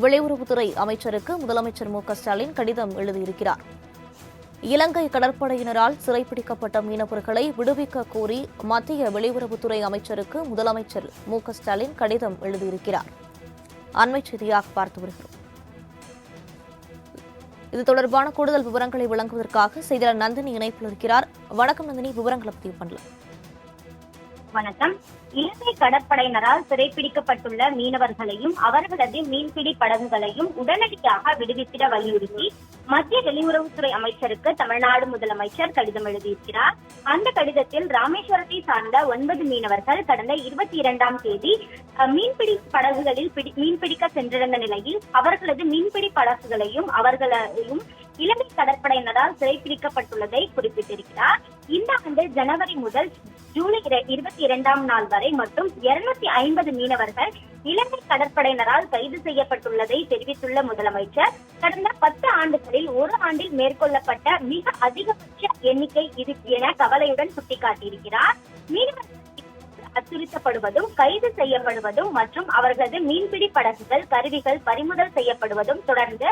வெளியுறவுத்துறை அமைச்சருக்கு முதலமைச்சர் மு.க.ஸ்டாலின் கடிதம் எழுதியிருக்கிறார். இலங்கை கடற்படையினரால் சிறைப்பிடிக்கப்பட்ட மீனவர்களை விடுவிக்க கோரி மத்திய வெளியுறவுத்துறை அமைச்சருக்கு முதலமைச்சர் மு.க.ஸ்டாலின் கடிதம் எழுதியிருக்கிறார். அண்மைச் செய்தியாக பார்த்து வருகிறோம். இது தொடர்பான கூடுதல் விவரங்களை வழங்குவதற்காக செய்தியாளர் நந்தினி இணைப்பில் இருக்கிறார். வணக்கம் நந்தினி, விவரங்களை பதிவு பண்ணலாம். வணக்கம். இலங்கை கடற்படையினரால் சிறைப்பிடிக்கப்பட்டுள்ள மீனவர்களையும் அவர்களது மீன்பிடி படகுகளையும் உடனடியாக விடுவித்திட வலியுறுத்தி மத்திய வெளியுறவுத்துறை அமைச்சருக்கு தமிழ்நாடு முதலமைச்சர் கடிதம் எழுதியிருக்கிறார். அந்த கடிதத்தில் ராமேஸ்வரத்தை சார்ந்த 9 மீனவர்கள் கடந்த 22ஆம் தேதி மீன்பிடி படகுகளில் மீன்பிடிக்க சென்றிருந்த நிலையில் அவர்களது மீன்பிடி படகுகளையும் அவர்களையும் இலங்கை கடற்படையினரால் சிறைப்பிடிக்கப்பட்டுள்ளதை குறிப்பிட்டிருக்கிறார். இந்த ஆண்டு ஜனவரி முதல் ஜூலை 22ஆம் நாள் வரை மட்டும் 250 மீனவர்கள் இலங்கை கடற்படையினரால் கைது செய்யப்பட்டுள்ளதை தெரிவித்துள்ள முதலமைச்சர், கடந்த 10 ஆண்டுகளில் ஒரு ஆண்டில் மேற்கொள்ளப்பட்ட மிக அதிகபட்ச எண்ணிக்கை இது என கவலையுடன் சுட்டிக்காட்டியிருக்கிறார். மீனவர்கள் அச்சுறுத்தப்படுவதும் கைது செய்யப்படுவதும் மற்றும் அவர்களது மீன்பிடி படகுகள் கருவிகள் பறிமுதல் செய்யப்படுவதும் தொடர்ந்து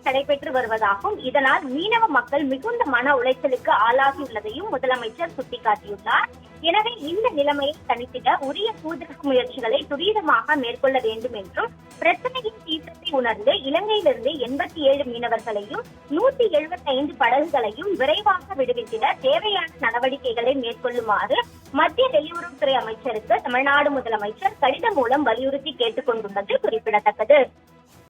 நடைபெற்று வருவதாகவும் இதனால் மீனவ மக்கள் மிகுந்த மன உளைச்சலுக்கு ஆளாகியுள்ளதையும் முதலமைச்சர் சுட்டிக்காட்டியுள்ளார். எனவே இந்த நிலைமையை தணித்திட உரிய தூதரக முயற்சிகளை துரிதமாக மேற்கொள்ள வேண்டும் என்றும் பிரச்சனையின் தீவிரத்தை உணர்ந்து இலங்கையிலிருந்து 87 மீனவர்களையும் 175 படகுகளையும் விரைவாக விடுவித்திட தேவையான நடவடிக்கைகளை மேற்கொள்ளுமாறு மத்திய வெளியுறவுத்துறை அமைச்சருக்கு தமிழ்நாடு முதலமைச்சர் கடிதம் மூலம் வலியுறுத்தி கேட்டுக் கொண்டுள்ளது குறிப்பிடத்தக்கது.